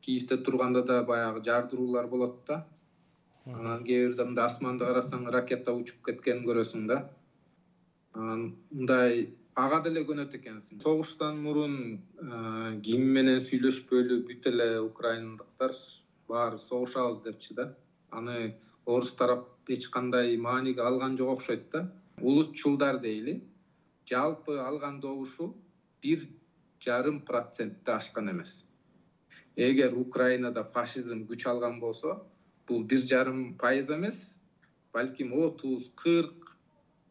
Киевте турганда да баягы жардыруулар болот да. Анан кээ бирде мындай асманды карасаң ракета учуп кеткенин көрөсүң да. Мындай ага деле көнөт экенсиң. Согуштан мурун ким менен сүйлөшпөйлү бүт эле украиндыктар баары согушабыз депчи да. Аны орус тарап эч кандай мааниге алган жок окшойт да. Улутчулдар дейли. Жалпы алган добушу 1,5% ашкан эмес. Эгер Украинада фашизм күч алган болсо, бул 1,5% эмес, балким 30-40,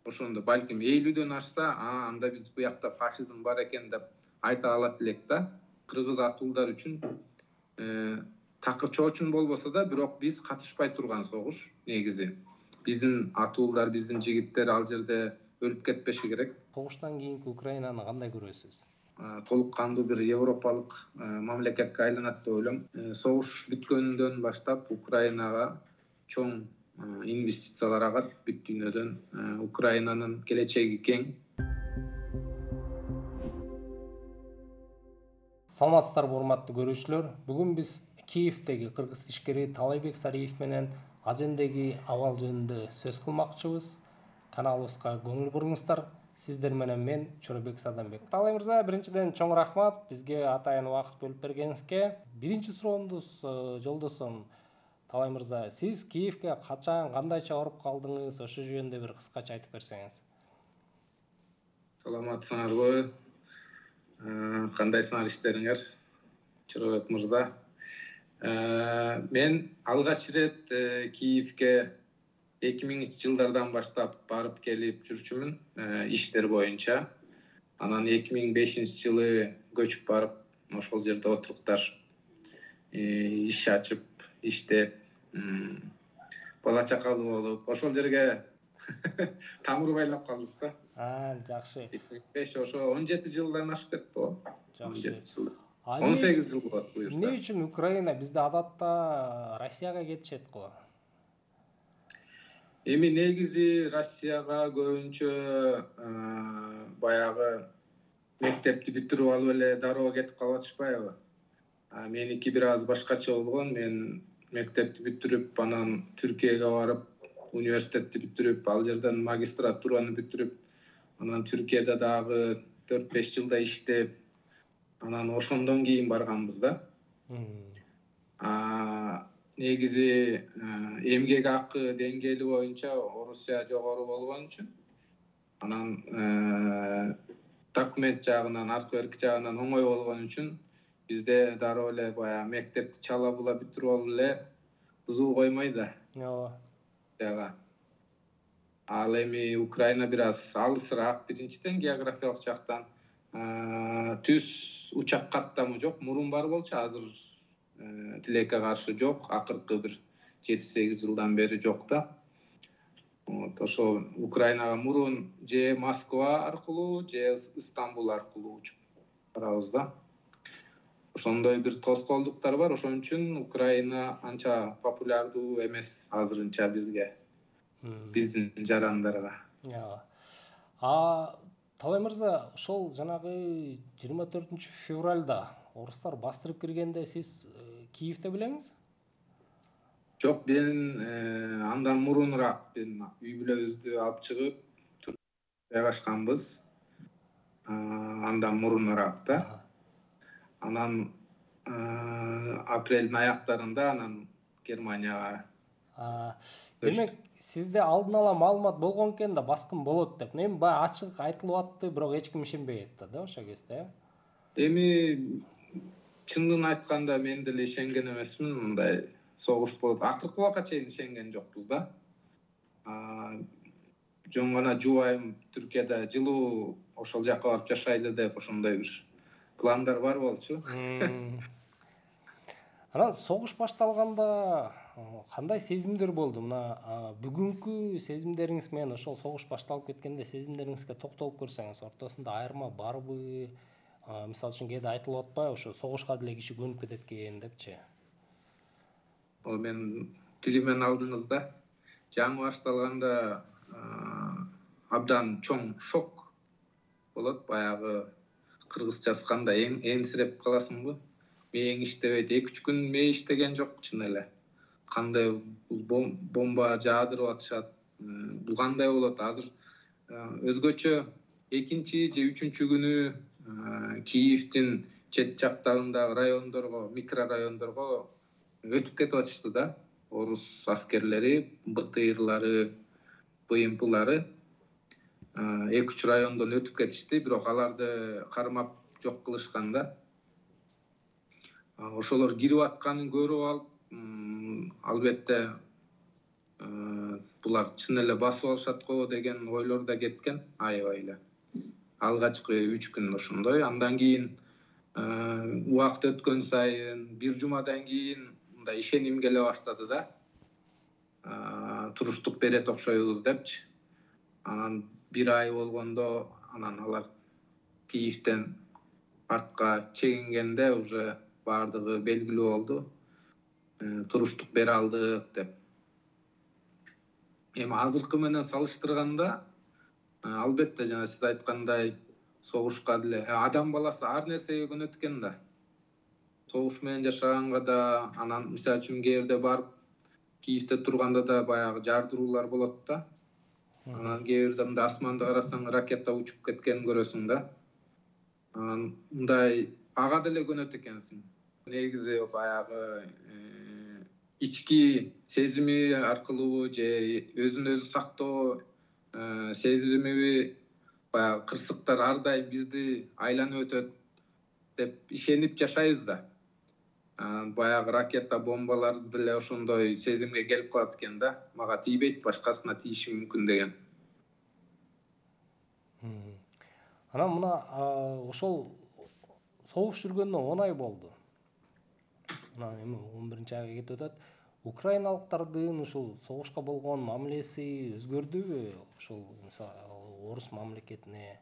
ошондо балким 50дөн ашса, анда биз буякта фашизм бар экен деп айта алат элек да. Кыргыз атуулдар үчүн такырчоо үчүн болбосо да, бирок биз катышпай турган согуш негизи. Биздин атуулдар, биздин жигиттер ал жерде өлүп кетпеши керек. Согуштан кийинки Украинаны кандай көрөсүз? Толук кандуу бир европалык мамлекетке айланат деп ойлойм. Согуш бүткөндөн баштап Украинага чоң инвестициялар агат бүт дүйнөдөн. Украинанын келечеги кең. Саламатсыздарбы, урматтуу көрүүчүлөр. Бүгүн биз Киевдеги кыргыз ишкери Талайбек Сариев менен Ажендеги абал жөнүндө сөз кылмакчыбыз. Каналыбызга көңүл буруңуздар. Сиздер менен мен Чоробек Садамбек. Талай мырза, биринчиден чоң рахмат бизге атайын убакыт бөлүп бергениңизге. Биринчи суроомду жолдосом. Талай мырза, сиз Киевге качан, кандайча барып калдыңыз? Ошо жөнүндө бир кыскача айтып берсеңиз. Саламатсыңарбы? Кандайсыңар иштериңер? Чоробек мырза. Мен алгач ирет Киевге 2000-жылдардан баштап барып келип жүрчүмүн иштер боюнча. Анан 2005-жылы көчүп барып ошол жерде отуруктар иш ачып, иштеп, бала чакалуу болуп, ошол жерге тамыр байлап калдык да. Жакшы. 2005 ошо 17 жылдан ашып кетти го. Жакшы. 17 жыл. 18 жыл болот буюрса. Эмне үчүн Украина? Бизде адатта Россияга кетишет го. Эми негизи Россияга көбүнчө баягы мектепти бүтүрүп алып эле дароо кетип калып атышпайбы? Меники бир аз башкача болгон. Мен мектепти бүтүрүп, анан Түркияга барып, университетти бүтүрүп, ал жерден магистратураны бүтүрүп, анан Түркияда дагы 4-5 жылда иштеп, анан ошондон кийин барганбыз да. Негизи эмгек акы деңгээли боюнча Орусия жогору болгон үчүн, анан документ жагынан, аркы берки жагынан оңой болгон үчүн бизде дароо эле баягы мектепти чала була бүтүрүп алып эле бузуу коймой да. Ооба. Ал эми Украина бир аз алысыраак, биринчиден географиялык жактан. Түз учак каттамы жок, мурун бар болчу, азыр тилекке каршы жок, акыркы бир 7-8 жылдан бери жок да. Ошо Украинага мурун же Москва аркылуу, же Стамбул аркылуу учуп барабыз да. Ошондой бир тоскоолдуктар бар, ошон үчүн Украина анча популярдуу эмес азырынча бизге, биздин жарандарга. Талай мырза, ошол жанагы 24-февралда орустар бастырып киргенде сиз Киевде белеңиз? Жок, мен андан мурунураак мен үй бүлөбүздү алып чыгып Түркияга качканбыз. Андан мурунураак да. Анан апрелдин аяктарында анан Германияга. Демек, сизде алдын ала маалымат болгон экен да баскын болот деп. Эми баягы ачык айтылып атты, бирок эч ким ишенбей атты да ошол кезде. Эми чындыгын айтканда мен деле ишенген эмесмин, мындай согуш болот. Акыркы убакка чейин ишенген жокпуз да. Жөн гана жубайым Түркияда жылуу ошол жака барып жашайлы деп ошондой бир пландар бар болчу. Анан согуш башталганда кандай сезимдер болду? Мына бүгүнкү сезимдериңиз менен ошол согуш башталып кеткенде сезимдериңизге токтолуп көрсөңүз, ортосунда айырма барбы? Мисалы үчүн кээде айтылып атпайбы, ошо согушка деле киши көнүп кетет экен депчи. Мен тилимен алдыңыз да. Жаңы башталганда абдан чоң шок болот, баягы кыргызчасы кандай энсиреп каласыңбы? мээң иштебейт, 2-3 күн мээ иштеген жок чын эле. Кандай бул бомба жаадырып атышат, бул кандай болот азыр? Өзгөчө экинчи же үчүнчү күнү Киевдин чет жактарындагы райондорго, микрорайондорго өтүп кетип атышты да. Орус аскерлери, БТРлары, БМПлары 2-3 райондон өтүп кетишти, бирок аларды кармап жок кылышкан да. Ошолор кирип атканын көрүп алып, албетте булар чын эле басып алышат го деген ойлор да кеткен, аябай эле. Алгачкы 3 күн ошондой, андан кийин убакыт өткөн сайын, бир жумадан кийин мындай ишеним келе баштады да. Туруштук берет окшойбуз депчи. Анан бир ай болгондо анан алар Киевден артка чегингенде уже баардыгы белгилүү болду. Туруштук бере алдык деп. Эми азыркы менен салыштырганда, албетте жана сиз айткандай согушка деле адам баласы ар нерсеге көнөт экен да. Согуш менен жашаганга да, анан мисалы үчүн кээ бирде барып Киевде турганда да баягы жардыруулар болот да. Анан кээ бирде мындай асманды карасаң ракета учуп кеткенин көрөсүң да. Анан мындай ага деле көнөт экенсиң. Негизи баягы ички сезими аркылуу же өзүн өзү сактоо сезимиби, баягы кырсыктар ар дайым бизди айланып өтөт деп ишенип жашайбыз да. Баягы ракета, бомбаларды деле ошондой сезимге келип калат экен да. Мага тийбейт, башкасына тийиши мүмкүн деген. Анан мына ошол согуш жүргөнүнө 10 ай болду. Анан эми 11 айга кетип атат. Украиналыктардын ушул согушка болгон мамилеси өзгөрдүбү? Ошол мисалы орус мамлекетине.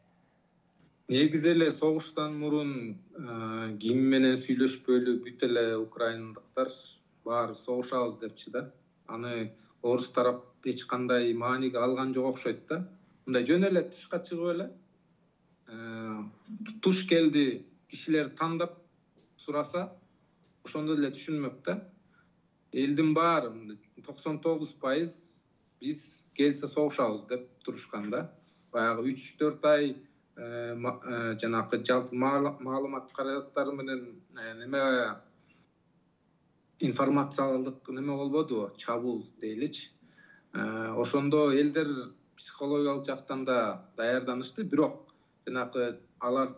Негизи эле согуштан мурун ким менен сүйлөшпөйлү бүт эле украиндыктар баары согушабыз депчи да. Аны орус тарап эч кандай мааниге алган жок окшойт да. Мындай жөн эле тышка чыгып эле туш келди, кишилер тандап сураса, ошондо эле түшүнмөк да. Элдин баары 99% биз келсе согушабыз деп турушкан да. Баягы 3-4 ай жанакы жалпы маалымат каражаттары менен неме информациялык неме болбодубу, чабуул дейличи. Ошондо элдер психологиялык жактан да даярданышты, бирок жанакы алар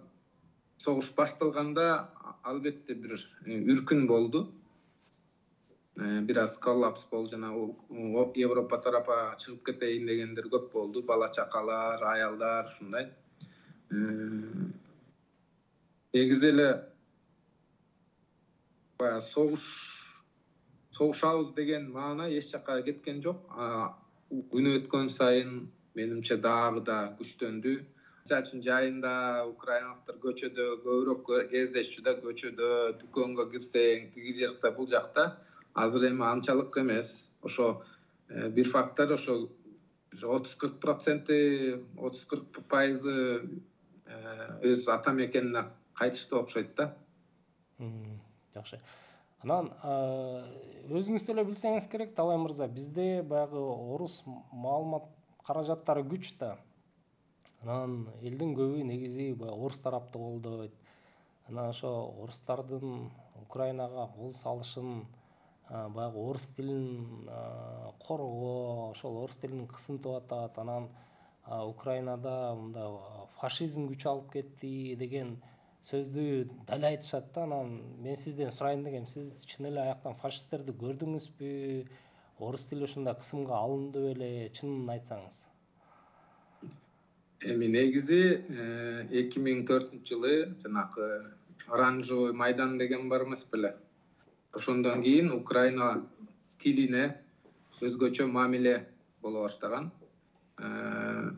согуш башталганда албетте бир үркүн болду. Бир аз коллапс болду, жана Европа тарапа чыгып кетейин дегендер көп болду. Бала чакалар, аялдар ушундай. Негизи эле баягы согушабыз деген маана эч жакка кеткен жок. Күн өткөн сайын менимче дагы да күчтөндү. Мисалы үчүн жайында украиналыктар көчөдө көбүрөөк кездешчү да, көчөдө дүкөнгө кирсең, тиги жакта, бул жакта. Азыр эми анчалык эмес. Ошо бир фактор, ошо 30-40%, 30-40% өз ата мекенине кайтышты окшойт да. Жакшы. Анан өзүңүз деле билсеңиз керек, Талай мырза, бизде баягы орус маалымат каражаттары күч да. Анан элдин көбү негизи орус тарапты колдойт. Анан ошо орустардын Украинага кол салышын, баягы орус тилин коргоо, ошол орус тилин кысынтып атат. Анан Украинада мындай фашизм күч алып кетти деген сөздү дал айтышат да. Анан мен сизден сурайын дегем, сиз чын эле аяктан фашисттерди көрдүңүзбү? Орус тили ушундай кысымга алынды беле, чынын айтсаңыз? Эми негизи 2004-жылы жанакы оранжевый майдан деген бар эмес беле. Ошондон кийин Украина тилине өзгөчө мамиле боло баштаган.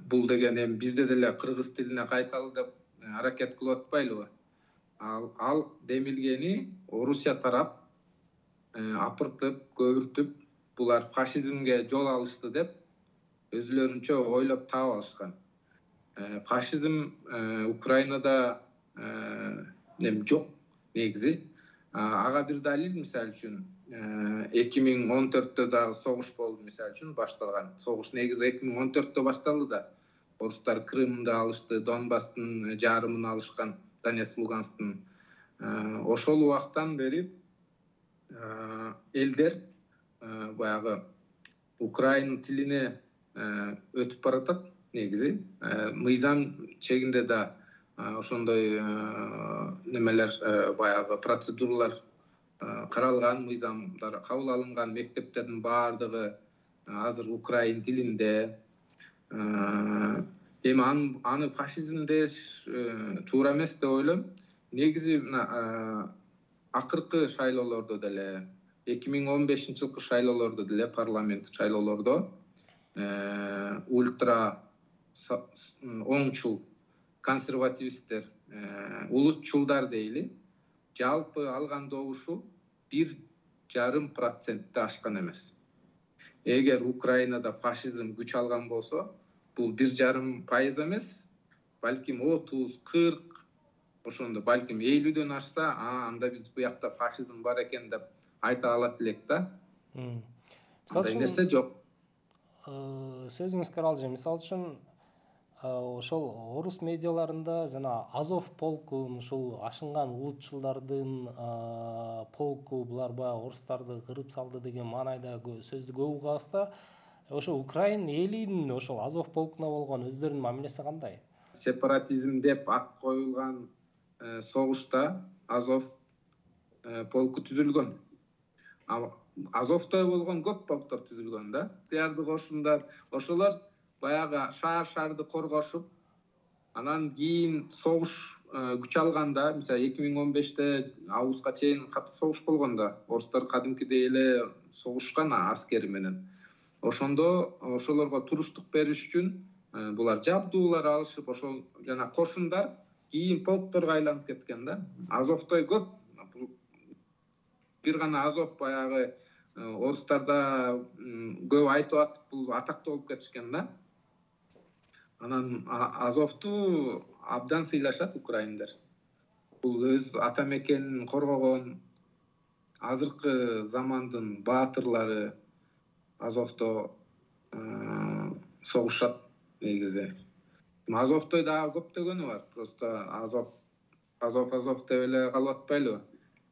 Бул деген эми бизде деле кыргыз тилине кайталы деп аракет кылып атпайлыбы? Ал демилгени Орусия тарап апыртып, көбүртүп, булар фашизмге жол алышты деп өзүлөрүнчө ойлоп таап алышкан. Фашизм Украинада жок негизи. Ага бир далил мисалы үчүн 2014-тө дагы согуш болду мисалы үчүн башталган. Согуш негизи 2014-тө башталды да. Орустар Крымды алышты, Донбасстын жарымын алышкан, Донецк, Лугансктын. Ошол убактан бери элдер баягы Украина тилине өтүп баратат негизи. Мыйзам чегинде да ошондой немелер баягы процедуралар каралган, мыйзамдар кабыл алынган, мектептердин баардыгы азыр украин тилинде. Эми аны фашизм деш туура эмес деп ойлойм. Негизи акыркы шайлоолордо деле 2015-жылкы шайлоолордо деле парламент шайлоолордо ультра оңчул консервативисттер, улутчулдар дейли, жалпы алган добушу 1,5% ашкан эмес. Эгер Украинада фашизм күч алган болсо, бул 1,5% эмес, балким 30-40, ошондо балким 50-дөн ашса, анда биз буякта фашизм бар экен деп айта алат элек да. Андай нерсе жок. Сөзүңүзгө аралжы. Мисалы үчүн ошол орус медиаларында жана Азов полку, ушул ашынган улутчулдардын полку, булар баягы орустарды кырып салды деген маанайда сөздү көп угабыз да. Ошо Украин элинин ошол Азов полкуна болгон өздөрүнүн мамилеси кандай? Сепаратизм деп ат коюлган согушта Азов полку түзүлгөн. Азовтой болгон көп полктор түзүлгөн да. Тиярды кошундар, ошолор баягы шаарды коргошуп, анан кийин согуш күч алганда, мисалы 2015-те августка чейин катуу согуш болгон да. Орустар кадимкидей эле согушкан аскери менен. Ошондо ошолорго туруштук бериш үчүн булар жабдуулар алышып, ошол жана кошундар кийин полкторго айланып кеткен да. Азовтой көп. Бир гана Азов баягы орустарда көп айтып атып, бул атактуу болуп кетишкен да. Анан Азовту абдан сыйлашат украиндер. Бул өз ата мекенин коргогон азыркы замандын баатырлары Азовто согушат негизи. Азовтой дагы көптөгөнү бар. Просто Азов деп эле калып атпайлыбы?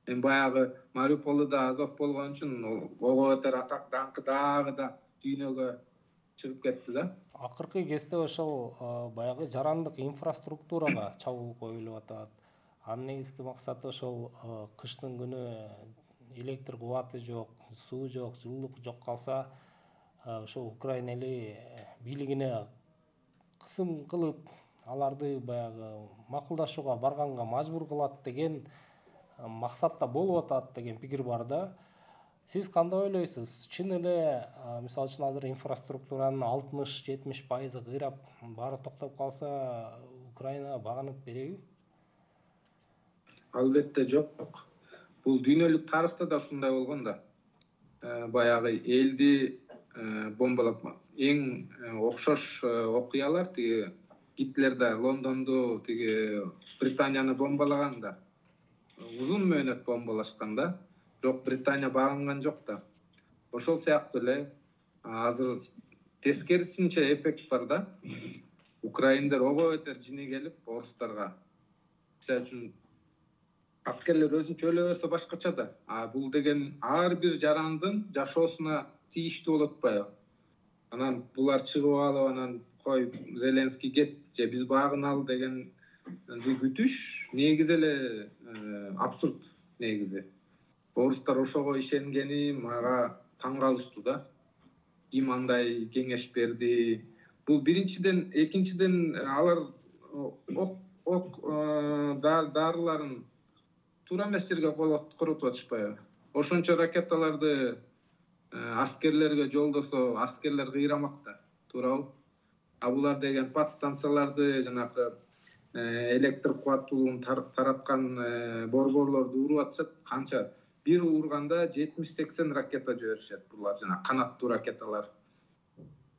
Эми баягы Мариуполда Азов болгон үчүн ого өтөр атак даңкы дагы да дүйнөгө чыгып кетти да. Акыркы кезде ошол баягы жарандык инфраструктурага чабуул коюлуп атат. Анын негизги максаты ошол кыштын күнү электр кубаты жок, суу жок, жылуулук жок калса, ошол Украина эли бийлигине кысым кылып, аларды баягы макулдашууга барганга мажбур кылат деген максатта болуп атат деген пикир бар да. Сиз кандай ойлойсуз? Чын эле, мисалы үчүн азыр инфраструктуранын 60-70% кыйрап, баары токтоп калса, Украина багынып береби? Албетте жок. Бул дүйнөлүк тарыхта да ушундай болгон да. Баягы элди бомбалап, эң окшош окуялар тиги Гитлерде Лондонду, тиги Британияны бомбалаганда узун мөөнөт бомбалашкан да. Бирок Британия багынган жок да. Ошол сыяктуу эле азыр тескерисинче эффект бар да. Украиндер ого өтөр жини келип орустарга. Мисалы үчүн аскерлер өзүнчө өлө берсе башкача да. Бул деген ар бир жарандын жашоосуна тийиштүү болуп атпайбы? Анан булар чыгып алып, анан кой Зеленский кет, же биз багыналы деген күтүш негизи эле абсурд негизи. Орустар ошого ишенгени мага таң калыштуу да. Ким андай кеңеш берди? Бул биринчиден, экинчиден алар дарыларын туура эмес жерге коротуп атышпайбы? Ошончо ракеталарды аскерлерге жолдосо, аскерлер кыйрамак да, туурабы? Булар деген подстанцияларды, жанагы электр кубаттуулугун тараткан борборлорду уруп атышат. Канча? Бир урганда 70-80 ракета жиберишет. Булар жана канаттуу ракеталар.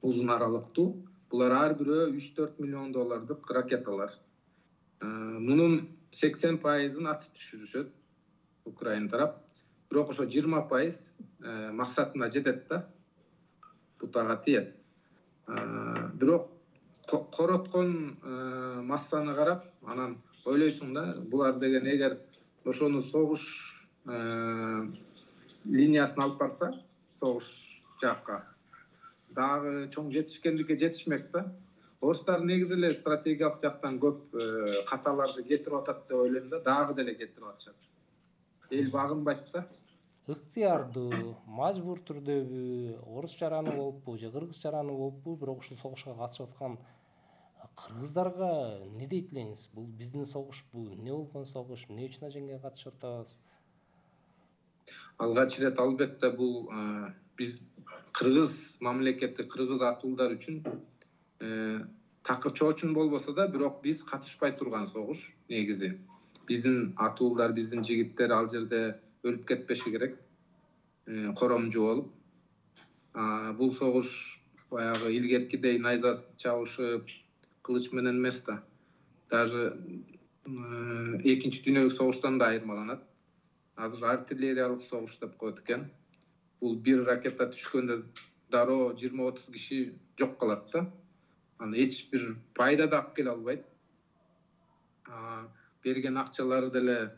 Узун аралыктуу. Булар ар бирөө 3-4 миллион доллардык ракеталар. Мунун 80%-ын атып түшүрүшөт. Украина тарап. Бирок ошо 20% максатына жетет да. Бутага тиет. Бирок короткон массаны карап, анан ойлойсуң да, булар деген эгер ошону согуш линиясына алып барса, согуш жакка дагы чоң жетишкендикке жетишмек да. Орустар негизи эле стратегиялык жактан көп каталарды кетирип атат деп ойлойм да, дагы деле кетирип атышат. Эл багынбайт да. Ыктыярдуу, мажбур түрдөбү, орус жараны болуппу же кыргыз жараны болуппу, бирок ушул согушка катышып аткан кыргыздарга эмне дейт элеңиз? Бул биздин согушпу, эмне болгон согуш, эмне үчүн аженге катышып атабыз? Алгач ирет албетте бул биз кыргыз мамлекети, кыргыз атуулдар үчүн такыр чоочун болбосо да, бирок биз катышпай турган согуш негизи. Биздин атуулдар, биздин жигиттер ал жерде өлүп кетпеши керек. Коромжу болуп. Бул согуш баягы илгеркидей найза чабышып, кылыч менен эмес да. Даже экинчи дүйнөлүк согуштан да айырмаланат. Азыр артиллериялык согуш деп коет экен. Бул бир ракета түшкөндө дароо 20-30 киши жок калат да. Аны эч бир пайда да алып келе албайт. Берген акчалары деле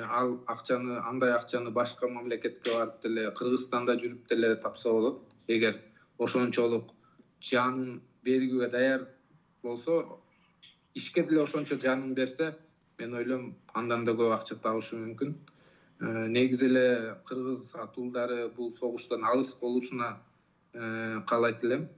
ал акчаны, андай акчаны башка мамлекетке барып деле, Кыргызстанда жүрүп деле тапса болот. Эгер ошончолук жанын бергүүгө даяр болсо, ишке деле ошончо жанын берсе, мен ойлойм андан да көп акча табышы мүмкүн. Негизи эле кыргыз атуулдары бул согуштан алыс болушуна каалайт элем.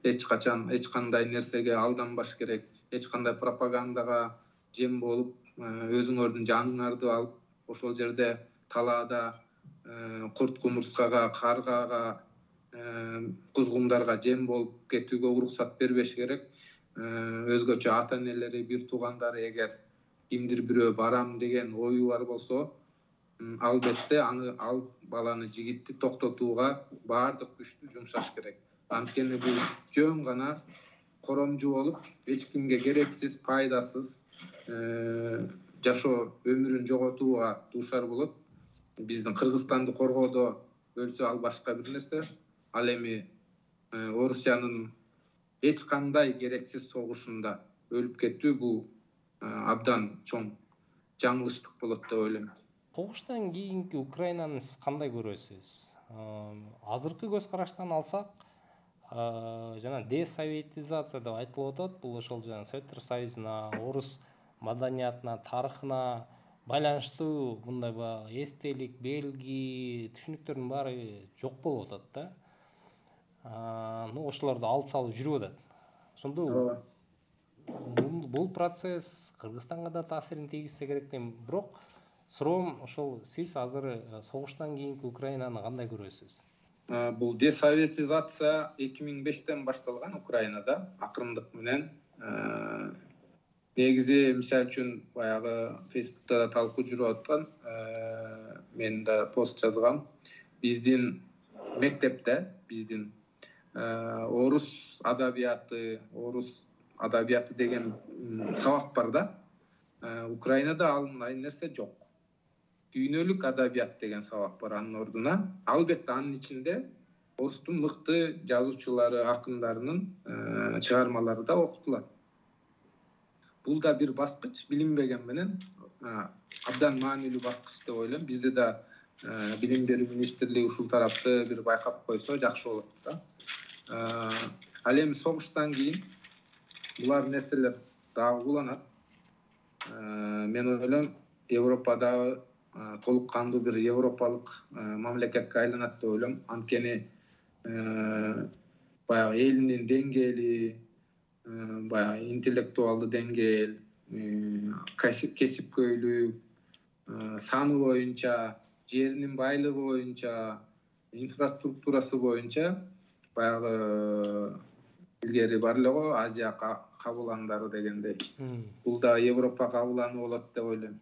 Эч качан эч кандай нерсеге алданбаш керек, эч кандай пропагандага жем болуп, өзүңөрдүн жаныңарды алып, ошол жерде талаада курт кумурскага, каргага, кузгундарга жем болуп кетүүгө уруксат бербеш керек. Өзгөчө ата энелери, бир туугандары эгер кимдир бирөө барам деген ою бар болсо, албетте аны ал баланы, жигитти токтотууга баардык күчтү жумшаш керек. Анткени бул жөн гана коромжу болуп, эч кимге керексиз, пайдасыз жашоо өмүрүн жоготууга дуушар болот. Биздин Кыргызстанды коргоодо өлсө ал башка бир нерсе. Ал эми Орусиянын эч кандай керексиз согушунда өлүп кетүү бул абдан чоң жаңылыштык болот деп ойлойм. Согуштан кийинки Украинаны сиз кандай көрөсүз? Азыркы көз караштан алсак, жана десоветизация деп айтылып атат. Бул ошол жана Советтер Союзуна, орус маданиятына, тарыхына байланыштуу мындай эстелик, белги, түшүнүктөрдүн баары жок болуп атат да. Ошолорду алып салып жүрүп атат. Ошондо бул процесс Кыргызстанга да таасирин тийгизсе керек дейм. Бирок суроом ошол, сиз азыр согуштан кийинки Украинаны кандай көрөсүз? Бул десоветизация 2005-тен башталган Украинада акырындык менен. Негизи, мисалы үчүн, баягы Фейсбукта да талкуу жүрүп аткан, мен да пост жазгам. Биздин мектепте, биздин орус адабияты деген сабак бар да. Украинада андай нерсе жок. Дүйнөлүк адабият деген сабак бар анын ордуна. Албетте анын ичинде орустун мыкты жазуучулары, акындарынын чыгармалары да окутулат. Бул да бир баскыч, билинбеген менен абдан маанилүү баскыч деп ойлойм. Бизде да билим берүү министрлиги ушул тарапты бир байкап койсо жакшы болот да. Ал эми согуштан кийин булар нерселер дагы уланат. Мен ойлойм, Европадагы толук кандуу бир европалык мамлекетке айланат деп ойлойм. Анткени баягы элинин деңгээли, баягы интеллектуалдуу деңгээл, кесипкөйлүк, саны боюнча, жеринин байлыгы боюнча, инфраструктурасы боюнча баягы илгери бар эле го, Азия кабыландары дегендей. Бул да Европа кабыланы болот деп ойлойм.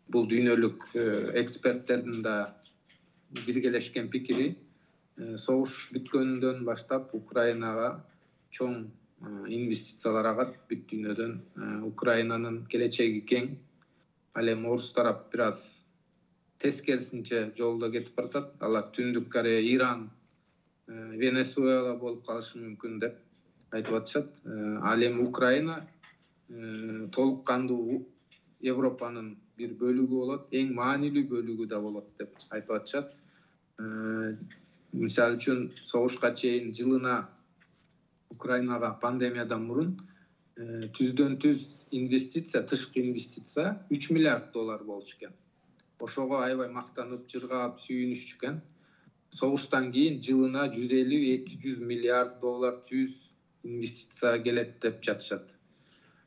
Бул дүйнөлүк эксперттердин да биргелешкен пикири. Согуш бүткөндөн баштап Украинага чоң инвестициялар агат бүт дүйнөдөн. Украинанын келечеги кең. Ал эми орус тарап biraz тескерисинче жолдо кетип баратат. Алар Түндүк Корея, Иран, Венесуэла болуп калышы мүмкүн деп айтып атышат. Ал эми Украина толук кандуу Европанын бир бөлүгү болот, эң маанилүү бөлүгү да болот деп айтып атышат. Мисалы үчүн согушка чейин жылына Украинага пандемиядан мурун түздөн түз инвестиция, тышкы инвестиция $3 миллиард болчу экен. Ошого аябай мактанып, жыргап, сүйүнүшчү экен. Согуштан кийин жылына $150-200 миллиард түз инвестиция келет деп жатышат.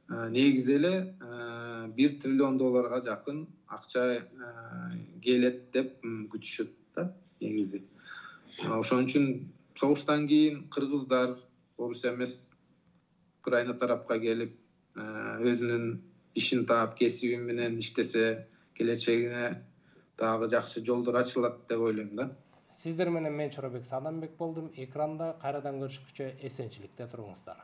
Негизи эле $1 триллион жакын акча келет деп күтүшөт да негизи. Ошон үчүн согуштан кийин кыргыздар, орус эмес Украина тарапка келип, өзүнүн ишин таап, кесиби менен иштесе, келечегине дагы жакшы жолдор ачылат деп ойлойм да. Сиздер менен мен Чоробек Садамбек болдум. Экранда кайрадан көрүшкүчө эсенчиликте туруңуздар.